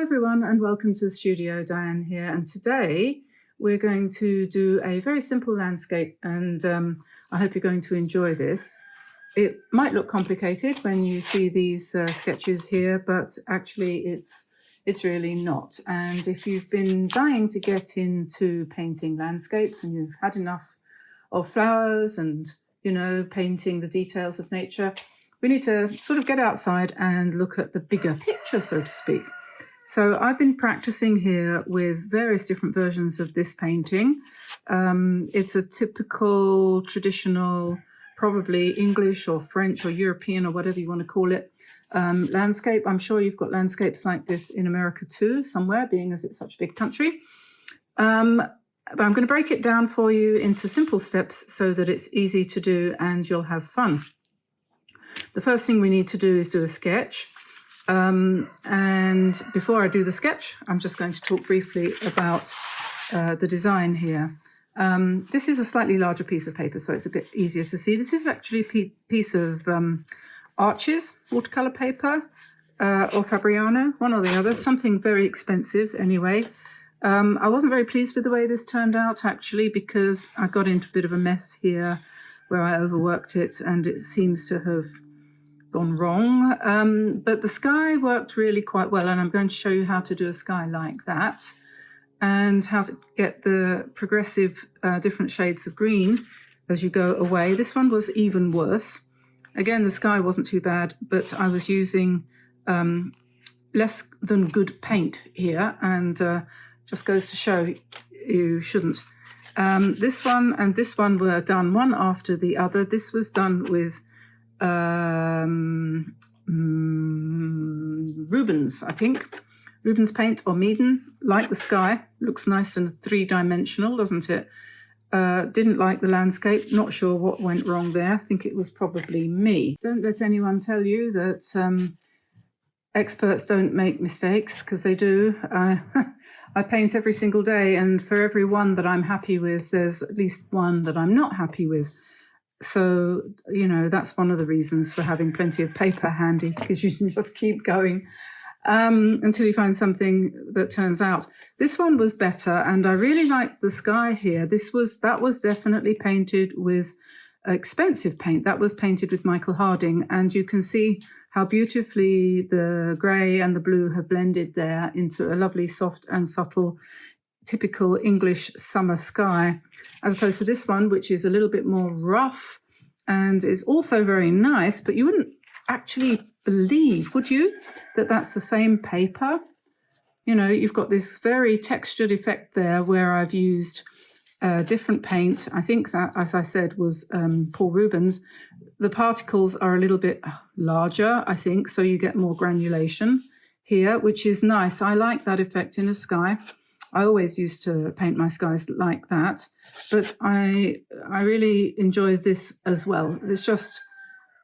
everyone and welcome to the studio. Diane here, and today we're going to do a very simple landscape, and I hope you're going to enjoy this. It might look complicated when you see these sketches here, but actually it's really not. And if you've been dying to get into painting landscapes and you've had enough of flowers and, you know, painting the details of nature, we need to sort of get outside and look at the bigger picture, so to speak. So I've been practicing here with various different versions of this painting. It's a typical, traditional, probably English or French or European or whatever you want to call it, landscape. I'm sure you've got landscapes like this in America too, somewhere, being as it's such a big country. But I'm going to break it down for you into simple steps so that it's easy to do and you'll have fun. The first thing we need to do is do a sketch. And before I do the sketch, I'm just going to talk briefly about the design here. This is a slightly larger piece of paper, so it's a bit easier to see. This is actually a piece of Arches watercolor paper or Fabriano, one or the other, something very expensive anyway. I wasn't very pleased with the way this turned out, actually, because I got into a bit of a mess here where I overworked it and it seems to have gone wrong. But the sky worked really quite well, and I'm going to show you how to do a sky like that and how to get the progressive different shades of green as you go away. This one was even worse. Again, the sky wasn't too bad, but I was using less than good paint here, and just goes to show you shouldn't. This one and this one were done one after the other. This was done with Rubens, I think. Rubens paint or Meeden, like the sky. Looks nice and three-dimensional, doesn't it? Didn't like the landscape. Not sure what went wrong there. I think it was probably me. Don't let anyone tell you that experts don't make mistakes, because they do. I paint every single day, and for every one that I'm happy with, there's at least one that I'm not happy with. So, you know, that's one of the reasons for having plenty of paper handy, because you can just keep going until you find something that turns out. This one was better, and I really liked the sky here. That was definitely painted with expensive paint. That was painted with Michael Harding, and you can see how beautifully the grey and the blue have blended there into a lovely soft and subtle typical English summer sky, as opposed to this one, which is a little bit more rough and is also very nice, but you wouldn't actually believe, would you, that that's the same paper? You know, you've got this very textured effect there where I've used different paint. I think that, as I said, was Paul Rubens. The particles are a little bit larger, I think, so you get more granulation here, which is nice. I like that effect in a sky. I always used to paint my skies like that, but I really enjoy this as well. It's just,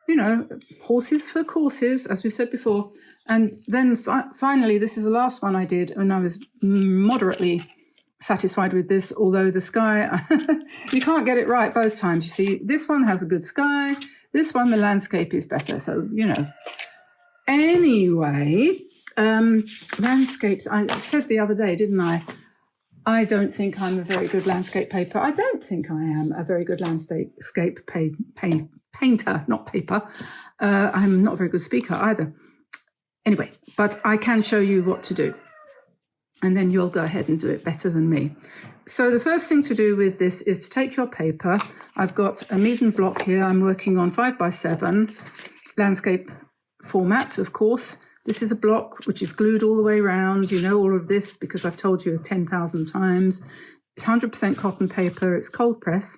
you know, horses for courses, as we've said before. And then finally, this is the last one I did, and I was moderately satisfied with this, although the sky, you can't get it right both times. You see, this one has a good sky. This one, the landscape is better. So, you know, anyway, landscapes, I said the other day, didn't I? I don't think I'm a very good landscape paper. I don't think I am a very good landscape painter, not paper. I'm not a very good speaker either. Anyway, but I can show you what to do, and then you'll go ahead and do it better than me. So the first thing to do with this is to take your paper. I've got a Meeden block here. I'm working on 5x7 landscape format, of course. This is a block which is glued all the way around. You know all of this because I've told you 10,000 times. It's 100% cotton paper. It's cold press.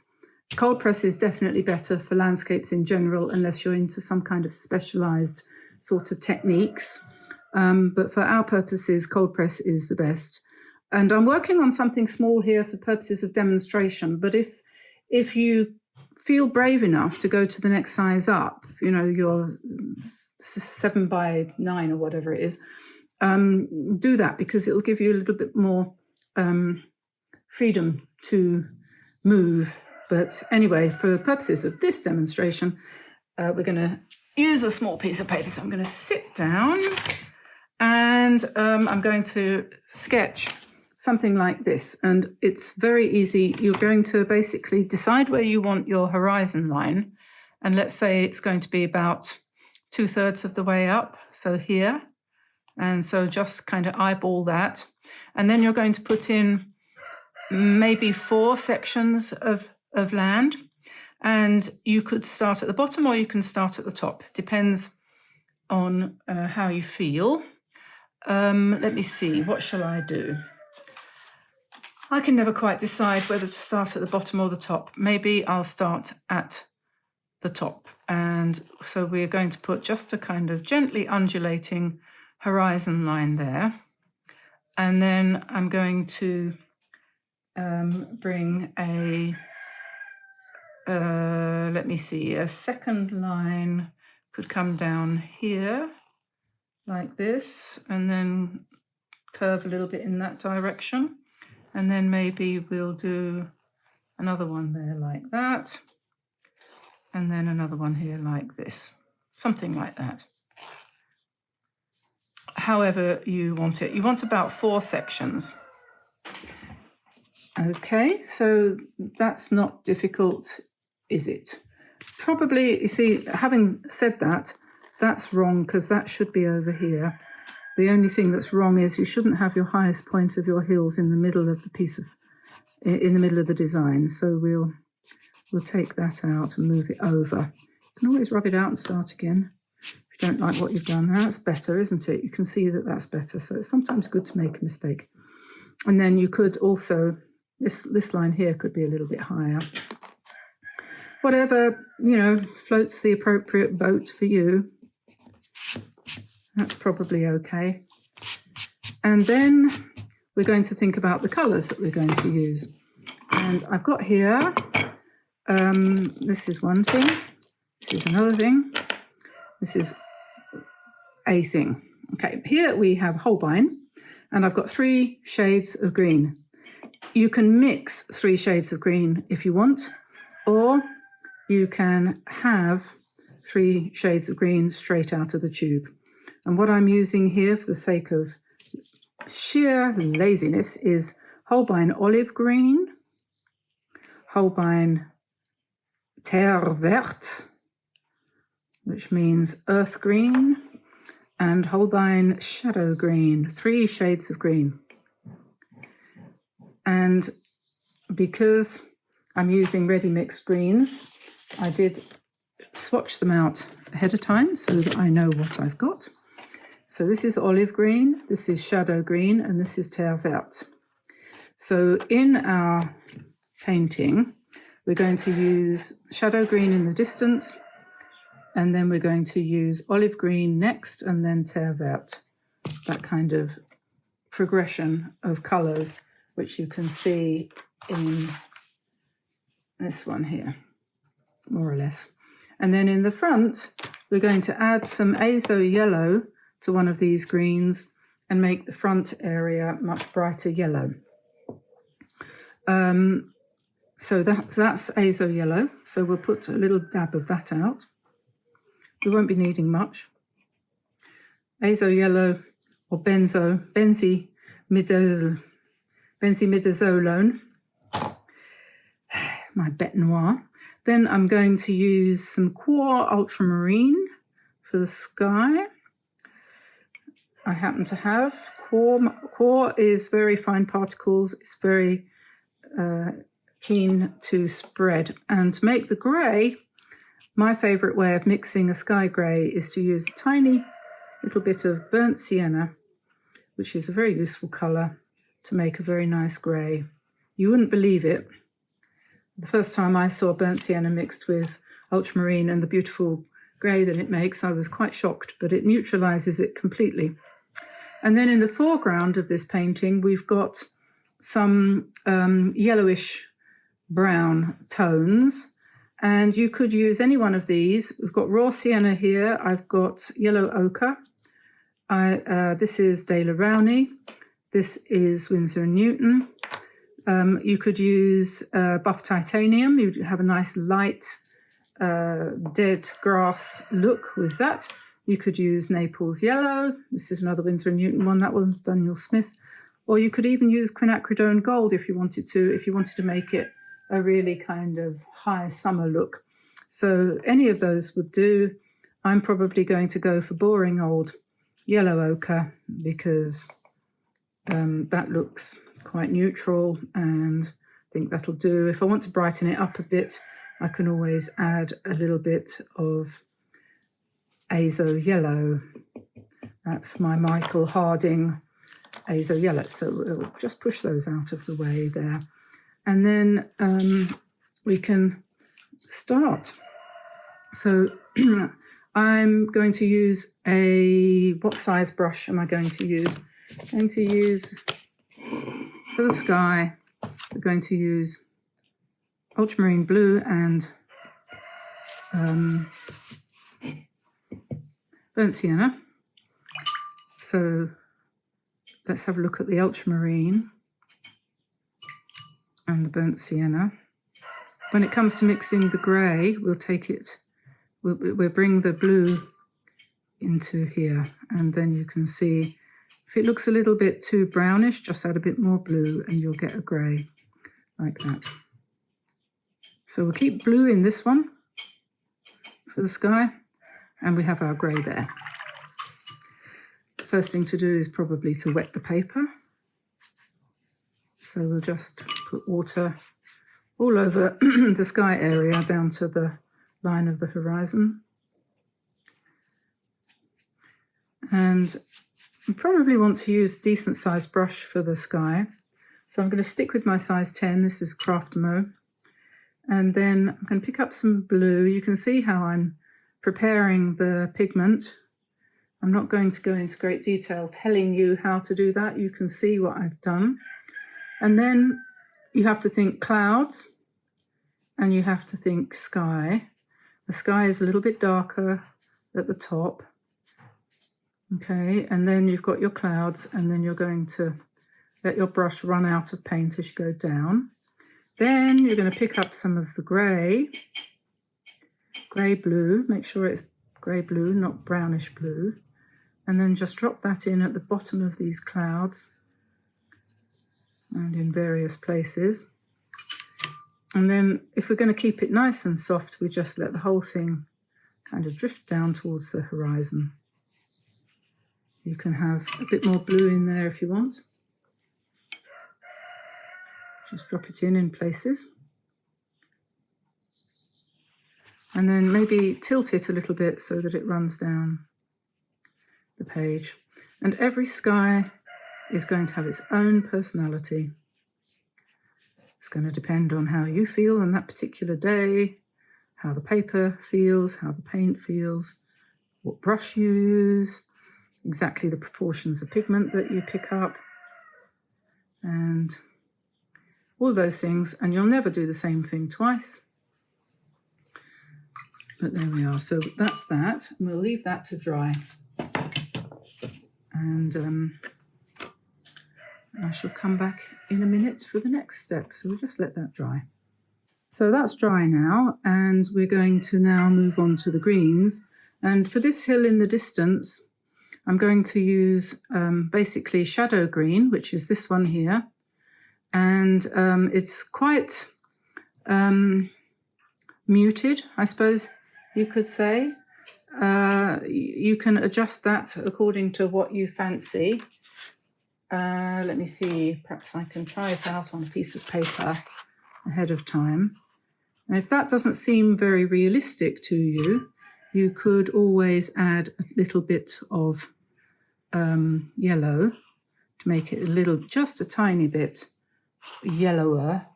Cold press is definitely better for landscapes in general, unless you're into some kind of specialized sort of techniques. But for our purposes, cold press is the best. And I'm working on something small here for purposes of demonstration. But if you feel brave enough to go to the next size up, you know, your 7x9 or whatever it is, do that, because it'll give you a little bit more freedom to move. But anyway, for purposes of this demonstration, we're going to use a small piece of paper. So I'm going to sit down And I'm going to sketch something like this. And it's very easy. You're going to basically decide where you want your horizon line. And let's say it's going to be about 2/3 of the way up. So here. And so just kind of eyeball that. And then you're going to put in maybe 4 sections of land. And you could start at the bottom or you can start at the top. Depends on how you feel. Let me see, what shall I do? I can never quite decide whether to start at the bottom or the top. Maybe I'll start at the top. And so we're going to put just a kind of gently undulating horizon line there. And then I'm going to bring a, let me see, a second line could come down here like this, and then curve a little bit in that direction. And then maybe we'll do another one there like that. And then another one here like this, something like that. However you want it. You want about 4 sections. Okay, so that's not difficult, is it? Probably, you see, having said that, that's wrong because that should be over here. The only thing that's wrong is you shouldn't have your highest point of your hills in the middle of the piece of, in the middle of the design. So we'll take that out and move it over. You can always rub it out and start again. If you don't like what you've done, that's better, isn't it? You can see that that's better. So it's sometimes good to make a mistake. And then you could also, this line here could be a little bit higher. Whatever, you know, floats the appropriate boat for you. That's probably okay. And then we're going to think about the colours that we're going to use. And I've got here, this is one thing, this is another thing, this is a thing. Okay, here we have Holbein, and I've got 3 shades of green. You can mix 3 shades of green if you want, or you can have 3 shades of green straight out of the tube. And what I'm using here for the sake of sheer laziness is Holbein olive green, Holbein terre verte, which means earth green, and Holbein shadow green, 3 shades of green. And because I'm using ready mixed greens, I did swatch them out ahead of time so that I know what I've got. So this is olive green, this is shadow green, and this is terre verte. So in our painting, we're going to use shadow green in the distance, and then we're going to use olive green next, and then terre verte. That kind of progression of colours, which you can see in this one here, more or less. And then in the front, we're going to add some azo yellow to one of these greens and make the front area much brighter yellow. So that's azo yellow. So we'll put a little dab of that out. We won't be needing much. Azo yellow or benzimidazolone, my bete noir. Then I'm going to use some Quor ultramarine for the sky. I happen to have Quor is very fine particles. It's very keen to spread. And to make the grey, my favourite way of mixing a sky grey is to use a tiny little bit of burnt sienna, which is a very useful colour to make a very nice grey. You wouldn't believe it. The first time I saw burnt sienna mixed with ultramarine and the beautiful grey that it makes, I was quite shocked, but it neutralises it completely. And then in the foreground of this painting, we've got some yellowish brown tones, and you could use any one of these. We've got raw sienna here. I've got yellow ochre. This is De La Rowney. This is Winsor & Newton. You could use buff titanium. You'd have a nice light dead grass look with that. You could use Naples Yellow. This is another Winsor & Newton one. That one's Daniel Smith. Or you could even use quinacridone gold if you wanted to make it a really kind of high summer look. So any of those would do. I'm probably going to go for boring old yellow ochre because that looks quite neutral, and I think that'll do. If I want to brighten it up a bit, I can always add a little bit of Azo Yellow. That's my Michael Harding Azo Yellow. So we'll just push those out of the way there. And then we can start. So I'm going to use what size brush am I going to use? I'm going to use, for the sky, we're going to use ultramarine blue and burnt sienna. So let's have a look at the ultramarine and the burnt sienna. When it comes to mixing the grey, we'll bring the blue into here, and then you can see if it looks a little bit too brownish, just add a bit more blue and you'll get a grey like that. So we'll keep blue in this one for the sky, and we have our grey there. The first thing to do is probably to wet the paper. So we'll just put water all over the sky area down to the line of the horizon. And you probably want to use a decent sized brush for the sky. So I'm going to stick with my size 10. This is Craftamo. And then I'm going to pick up some blue. You can see how I'm preparing the pigment. I'm not going to go into great detail telling you how to do that. You can see what I've done. And then you have to think clouds and you have to think sky. The sky is a little bit darker at the top. Okay, and then you've got your clouds, and then you're going to let your brush run out of paint as you go down. Then you're going to pick up some of the grey blue. Make sure it's grey blue, not brownish blue. And then just drop that in at the bottom of these clouds and in various places. And then if we're going to keep it nice and soft, we just let the whole thing kind of drift down towards the horizon. You can have a bit more blue in there if you want. Just drop it in places. And then maybe tilt it a little bit so that it runs down the page. And every sky is going to have its own personality. It's going to depend on how you feel on that particular day, how the paper feels, how the paint feels, what brush you use, exactly the proportions of pigment that you pick up, and all those things. And you'll never do the same thing twice. But there we are. So that's that. And we'll leave that to dry. And I shall come back in a minute for the next step. So we'll just let that dry. So that's dry now. And we're going to now move on to the greens. And for this hill in the distance, I'm going to use basically shadow green, which is this one here. And it's quite muted, I suppose you could say. You can adjust that according to what you fancy. Let me see, perhaps I can try it out on a piece of paper ahead of time. And if that doesn't seem very realistic to you, you could always add a little bit of yellow to make it just a tiny bit yellower,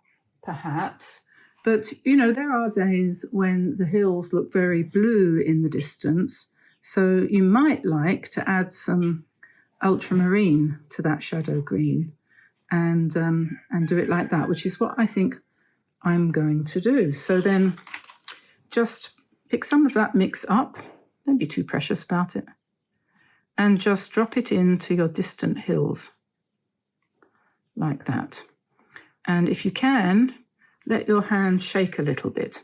perhaps. But, you know, there are days when the hills look very blue in the distance. So you might like to add some ultramarine to that shadow green and do it like that, which is what I think I'm going to do. So then just pick some of that mix up. Don't be too precious about it. And just drop it into your distant hills like that. And if you can, let your hand shake a little bit.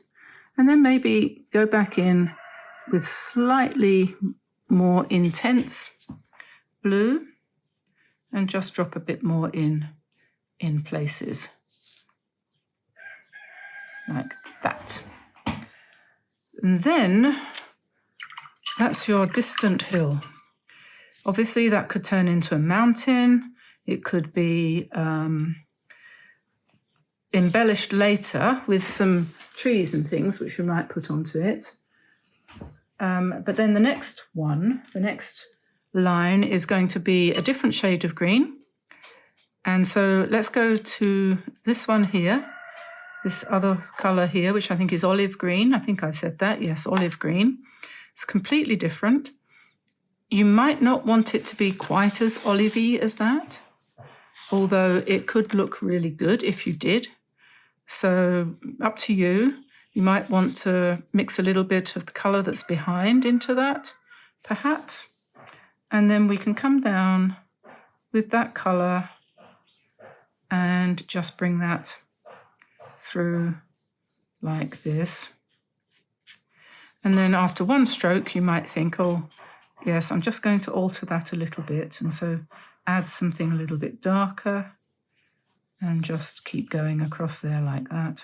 And then maybe go back in with slightly more intense blue and just drop a bit more in places like that. And then that's your distant hill. Obviously that could turn into a mountain. It could be embellished later with some trees and things which we might put onto it. But then the next line is going to be a different shade of green. And so let's go to this one here, this other colour here, which I think is olive green. I think I said that, yes, olive green. It's completely different. You might not want it to be quite as olivey as that, although it could look really good if you did. So up to you. You might want to mix a little bit of the colour that's behind into that, perhaps. And then we can come down with that colour and just bring that through like this. And then after one stroke, you might think, oh, yes, I'm just going to alter that a little bit. And so add something a little bit darker and just keep going across there like that.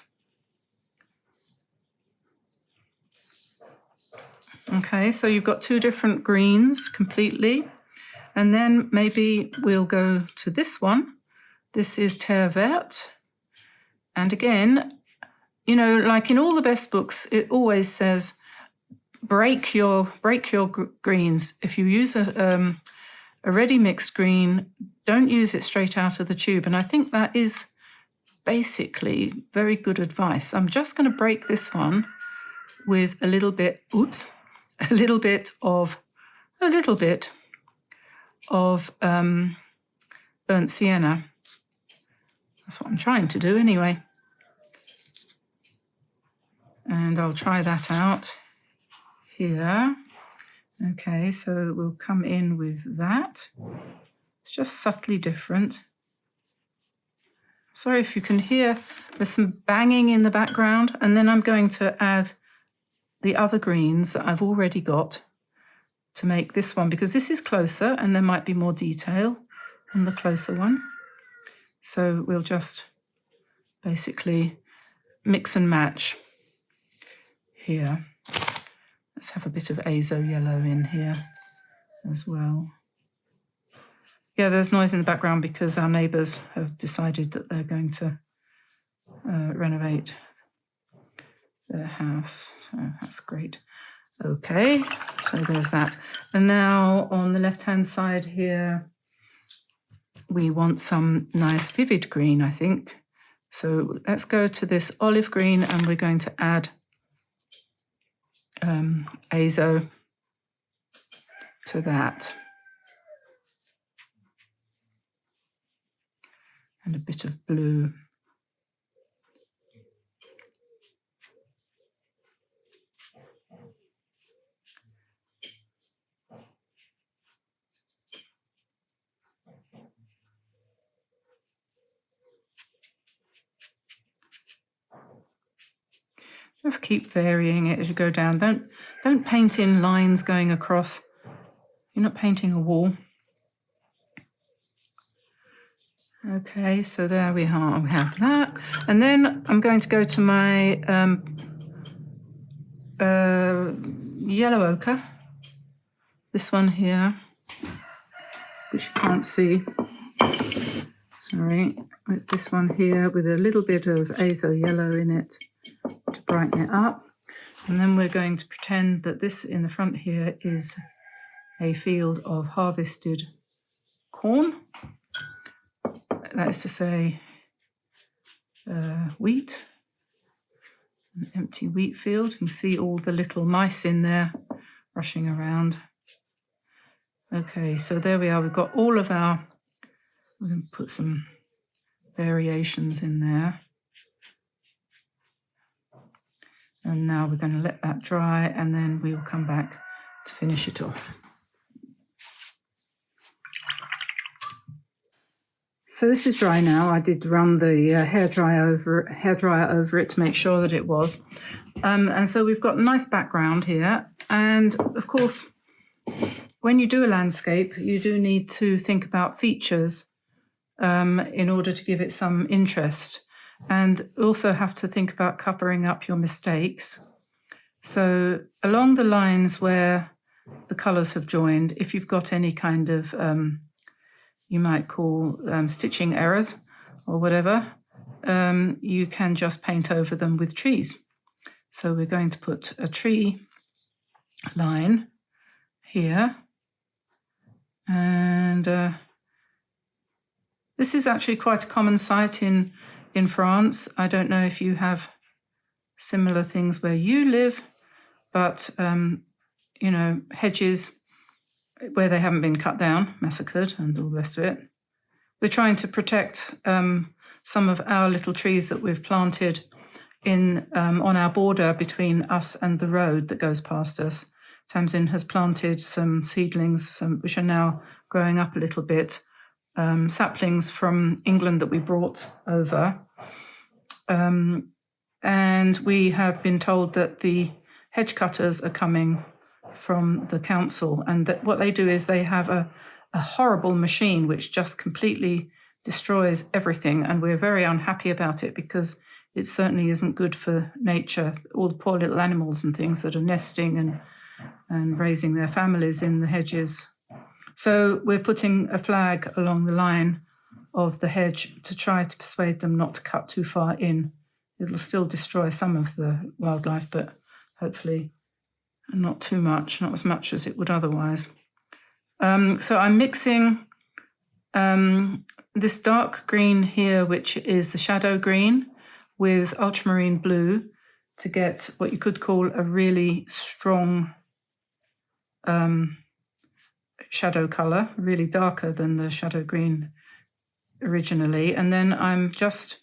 Okay, so you've got two different greens completely. And then maybe we'll go to this one. This is Terre Verte. And again, you know, like in all the best books, it always says, break your greens. If you use a ready mixed green, don't use it straight out of the tube. And I think that is basically very good advice. I'm just going to break this one with a little bit of burnt sienna. That's what I'm trying to do anyway. And I'll try that out here. Okay, so we'll come in with that. It's just subtly different. Sorry if you can hear, there's some banging in the background. And then I'm going to add the other greens that I've already got to make this one, because this is closer and there might be more detail on the closer one. So we'll just basically mix and match here. Let's have a bit of azo yellow in here as well. Yeah, there's noise in the background because our neighbours have decided that they're going to renovate their house. So that's great. Okay, so there's that. And now on the left-hand side here, we want some nice vivid green, I think. So let's go to this olive green and we're going to add azo to that. And a bit of blue. Just keep varying it as you go down. Don't paint in lines going across. You're not painting a wall. Okay, so there we are. We have that. And then I'm going to go to my yellow ochre. This one here, which you can't see. Sorry. With this one here with a little bit of azo yellow in it to brighten it up. And then we're going to pretend that this in the front here is a field of harvested corn. That is to say wheat, an empty wheat field. You can see all the little mice in there rushing around. Okay, so there we are. We've got all of our, we're going to put some variations in there. And now we're going to let that dry and then we will come back to finish it off. So this is dry now. I did run the hairdryer over it to make sure that it was. And so we've got a nice background here. And of course, when you do a landscape, you do need to think about features in order to give it some interest, and also have to think about covering up your mistakes. So along the lines where the colours have joined, if you've got any kind of, you might call stitching errors or whatever, you can just paint over them with trees. So we're going to put a tree line here, and this is actually quite a common sight in France. I don't know if you have similar things where you live, but you know, hedges where they haven't been cut down, massacred, and all the rest of it. We're trying to protect some of our little trees that we've planted in on our border between us and the road that goes past us. Tamsin has planted some seedlings, which are now growing up a little bit, saplings from England that we brought over. And we have been told that the hedge cutters are coming from the council, and that what they do is they have a horrible machine which just completely destroys everything, and we're very unhappy about it because it certainly isn't good for nature, all the poor little animals and things that are nesting and raising their families in the hedges. So we're putting a flag along the line of the hedge to try to persuade them not to cut too far in. It'll still destroy some of the wildlife, but hopefully not too much, not as much as it would otherwise. So I'm mixing this dark green here, which is the shadow green, with ultramarine blue to get what you could call a really strong shadow colour, really darker than the shadow green originally. And then I'm just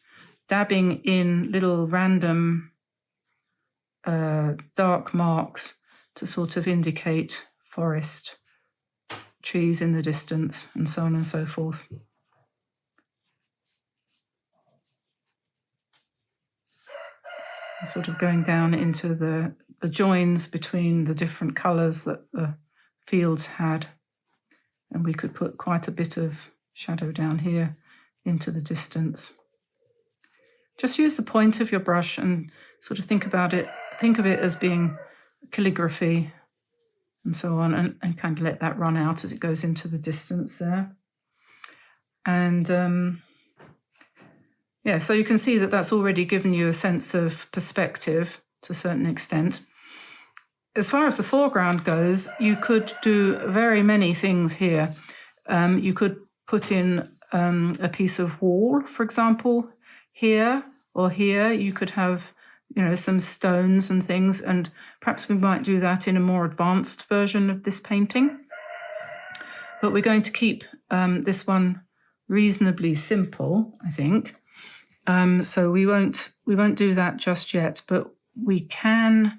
dabbing in little random dark marks to sort of indicate forest, trees in the distance, and so on and so forth. Sort of going down into the joins between the different colours that the fields had. And we could put quite a bit of shadow down here into the distance. Just use the point of your brush and sort of think about it, think of it as being calligraphy and so on, and kind of let that run out as it goes into the distance there. And yeah, so you can see that that's already given you a sense of perspective to a certain extent. As far as the foreground goes, you could do very many things here. You could put in a piece of wall, for example, here or here. You could have, you know, some stones and things, and perhaps we might do that in a more advanced version of this painting. But we're going to keep this one reasonably simple, I think. So we won't do that just yet, but we can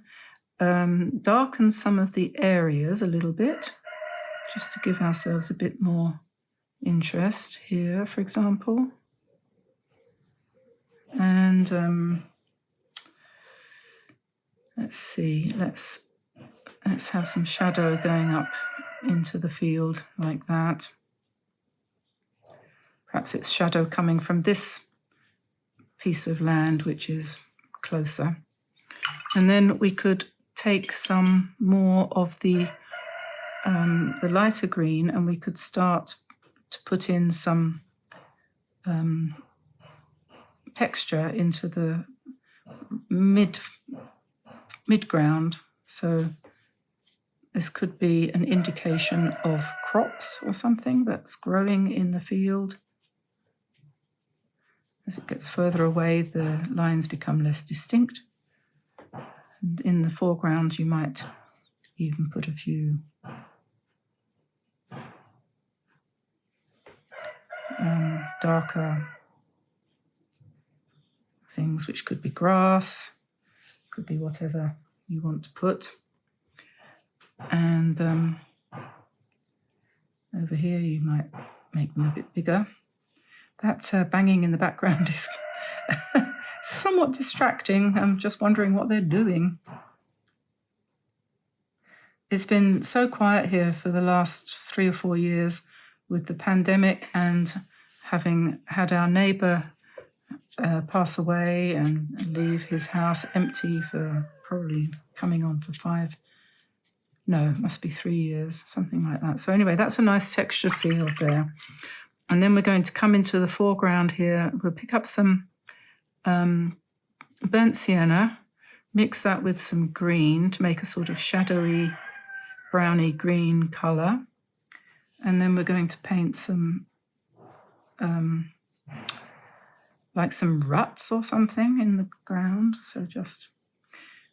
darken some of the areas a little bit, just to give ourselves a bit more interest here, for example. And let's see, let's have some shadow going up into the field like that. Perhaps it's shadow coming from this piece of land, which is closer. And then we could take some more of the lighter green, and we could start to put in some texture into the mid-ground. So this could be an indication of crops or something that's growing in the field. As it gets further away, the lines become less distinct. And in the foreground, you might even put a few darker things, which could be grass, could be whatever you want to put. And over here, you might make them a bit bigger. That banging in the background is somewhat distracting. I'm just wondering what they're doing. It's been so quiet here for the last 3 or 4 years with the pandemic and having had our neighbour pass away and leave his house empty for probably coming on for it must be 3 years, something like that. So anyway, that's a nice textured field there. And then we're going to come into the foreground here. We'll pick up some burnt sienna, mix that with some green to make a sort of shadowy, browny green colour. And then we're going to paint some, like some ruts or something in the ground.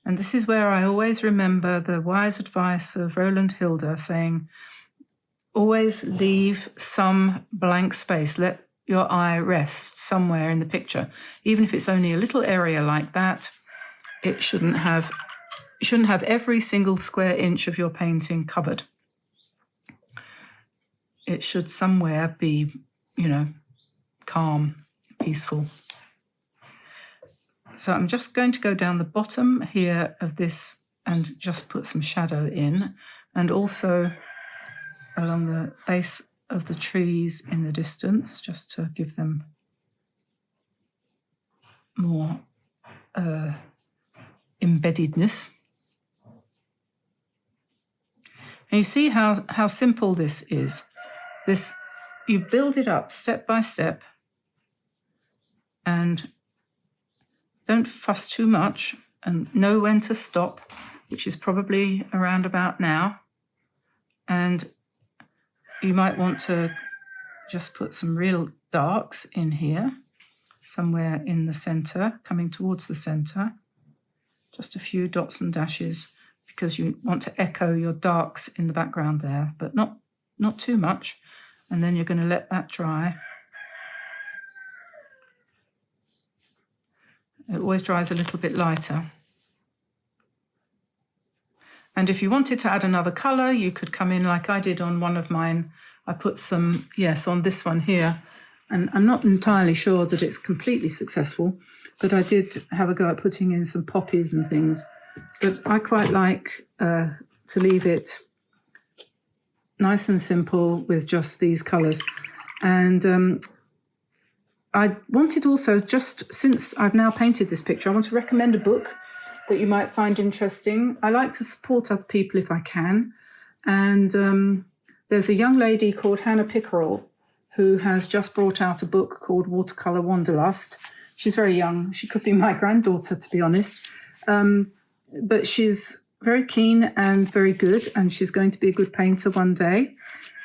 And this is where I always remember the wise advice of Roland Hilder saying, always leave some blank space. Let your eye rest somewhere in the picture. Even if it's only a little area like that, you shouldn't have every single square inch of your painting covered. It should somewhere be, calm, peaceful. So I'm just going to go down the bottom here of this and just put some shadow in, and also along the base of the trees in the distance, just to give them more embeddedness. And you see how simple this is. You build it up step by step and don't fuss too much and know when to stop, which is probably around about now. And you might want to just put some real darks in here, somewhere in the centre, coming towards the centre. Just a few dots and dashes, because you want to echo your darks in the background there, but not too much. And then you're going to let that dry. It always dries a little bit lighter. And if you wanted to add another colour, you could come in like I did on one of mine. I put some, on this one here. And I'm not entirely sure that it's completely successful, but I did have a go at putting in some poppies and things. But I quite like to leave it nice and simple with just these colours. And I wanted also, just since I've now painted this picture, I want to recommend a book that you might find interesting. I like to support other people if I can. And there's a young lady called Hannah Pickerel who has just brought out a book called Watercolor Wanderlust. She's very young. She could be my granddaughter, to be honest. But she's very keen and very good, and she's going to be a good painter one day.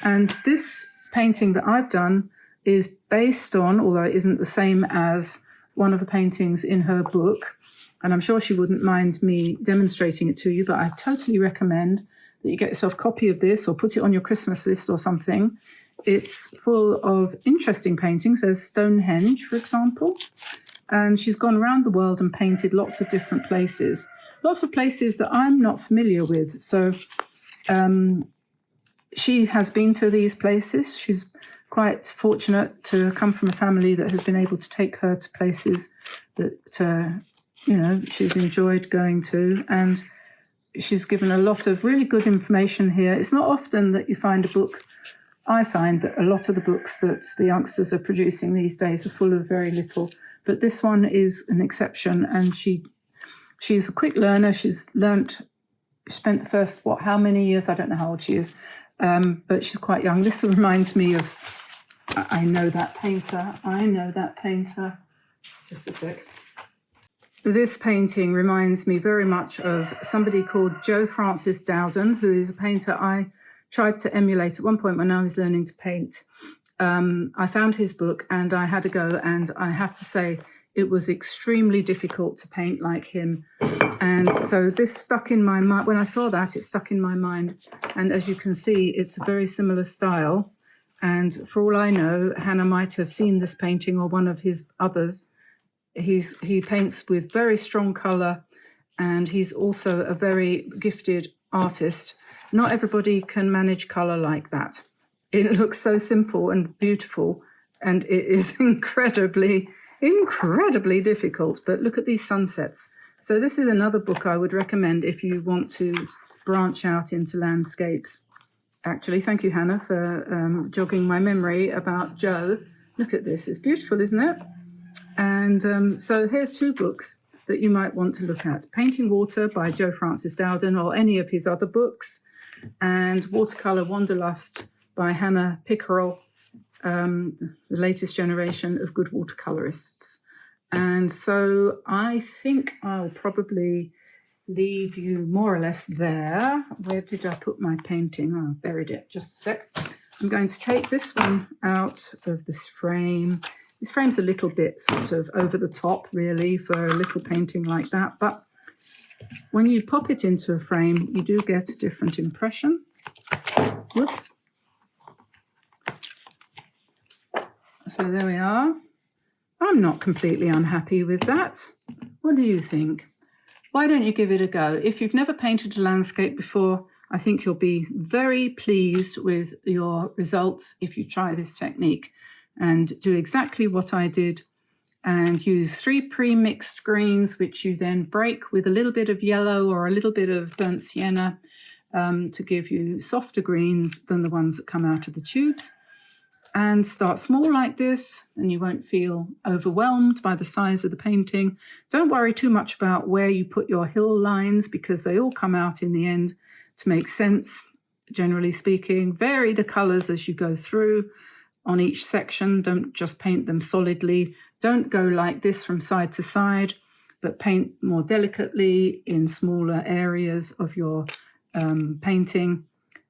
And this painting that I've done is based on, although it isn't the same as one of the paintings in her book, and I'm sure she wouldn't mind me demonstrating it to you, but I totally recommend that you get yourself a copy of this or put it on your Christmas list or something. It's full of interesting paintings. There's Stonehenge, for example, and she's gone around the world and painted lots of different places that I'm not familiar with. So she has been to these places. She's quite fortunate to come from a family that has been able to take her to places that, she's enjoyed going to. And she's given a lot of really good information here. It's not often that you find a book. I find that a lot of the books that the youngsters are producing these days are full of very little. But this one is an exception. And she's a quick learner. She spent the first, how many years? I don't know how old she is. But she's quite young. This reminds me of, I know that painter. Just a sec. This painting reminds me very much of somebody called Joe Francis Dowden, who is a painter I tried to emulate at one point when I was learning to paint. I found his book and I had a go, and I have to say it was extremely difficult to paint like him. And so this stuck in my mind. When I saw that, it stuck in my mind. And as you can see, it's a very similar style. And for all I know, Hannah might have seen this painting or one of his others. He paints with very strong colour, and he's also a very gifted artist. Not everybody can manage colour like that. It looks so simple and beautiful, and it is incredibly difficult. But look at these sunsets. So this is another book I would recommend if you want to branch out into landscapes. Actually, thank you, Hannah, for jogging my memory about Joe. Look at this. It's beautiful, isn't it? And so here's 2 books that you might want to look at. Painting Water by Joe Francis Dowden, or any of his other books, and Watercolor Wanderlust by Hannah Pickerel, the latest generation of good watercolorists. And so I think I'll probably leave you more or less there. Where did I put my painting? Oh, I buried it. Just a sec. I'm going to take this one out of this frame. This frame's a little bit sort of over the top, really, for a little painting like that. But when you pop it into a frame, you do get a different impression. Whoops. So there we are. I'm not completely unhappy with that. What do you think? Why don't you give it a go? If you've never painted a landscape before, I think you'll be very pleased with your results if you try this technique and do exactly what I did and use 3 pre-mixed greens, which you then break with a little bit of yellow or a little bit of burnt sienna to give you softer greens than the ones that come out of the tubes. And start small like this, and you won't feel overwhelmed by the size of the painting. Don't worry too much about where you put your hill lines, because they all come out in the end to make sense, generally speaking. Vary the colours as you go through on each section. Don't just paint them solidly. Don't go like this from side to side, but paint more delicately in smaller areas of your painting.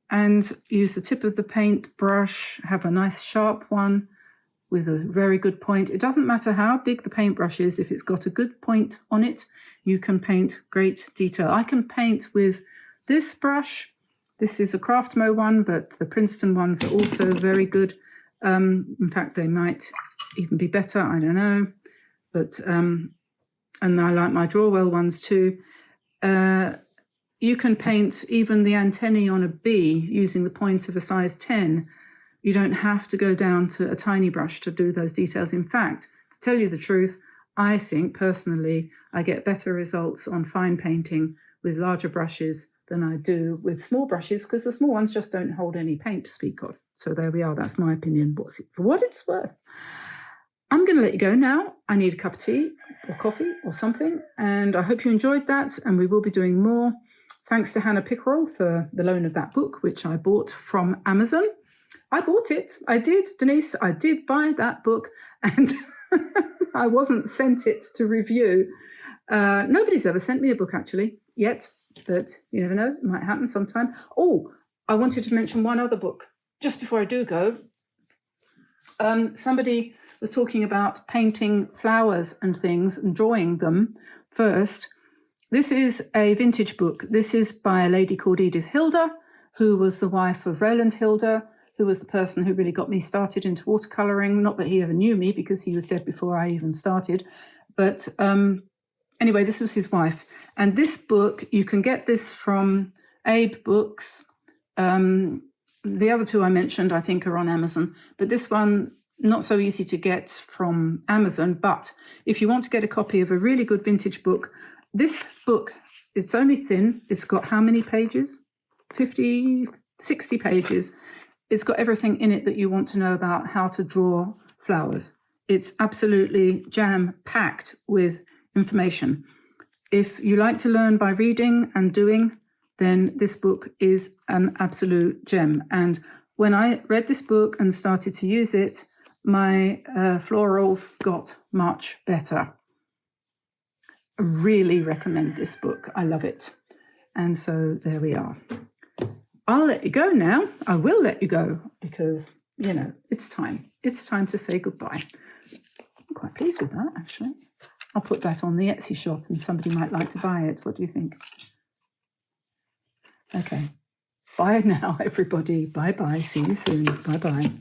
And use the tip of the paint brush, have a nice sharp one with a very good point. It doesn't matter how big the paintbrush is, if it's got a good point on it, you can paint great detail. I can paint with this brush. This is a Craftmo one, but the Princeton ones are also very good. In fact, they might even be better, I don't know. But and I like my Drawwell ones too. You can paint even the antennae on a bee using the point of a size 10. You don't have to go down to a tiny brush to do those details. In fact, to tell you the truth, I think personally I get better results on fine painting with larger brushes than I do with small brushes, because the small ones just don't hold any paint to speak of. So there we are. That's my opinion. What's it for what it's worth? I'm going to let you go now. I need a cup of tea or coffee or something, and I hope you enjoyed that, and we will be doing more. Thanks to Hannah Pickerel for the loan of that book, which I bought from Amazon. I bought it. I did, Denise. I did buy that book, and I wasn't sent it to review. Nobody's ever sent me a book, actually, yet. But you never know. It might happen sometime. Oh, I wanted to mention one other book just before I do go. Somebody was talking about painting flowers and things and drawing them first. This is a vintage book. This is by a lady called Edith Hilder, who was the wife of Roland Hilder, who was the person who really got me started into watercolouring. Not that he ever knew me, because he was dead before I even started. But anyway, this was his wife. And this book, you can get this from Abe Books. The other 2 I mentioned, I think, are on Amazon. But this one, not so easy to get from Amazon. But if you want to get a copy of a really good vintage book, this book, it's only thin. It's got how many pages? 50, 60 pages. It's got everything in it that you want to know about how to draw flowers. It's absolutely jam-packed with information. If you like to learn by reading and doing, then this book is an absolute gem. And when I read this book and started to use it, my florals got much better. I really recommend this book. I love it. And so there we are. I'll let you go now. I will let you go because, you know, it's time. It's time to say goodbye. I'm quite pleased with that, actually. I'll put that on the Etsy shop and somebody might like to buy it. What do you think? Okay. Bye now, everybody. Bye-bye. See you soon. Bye-bye.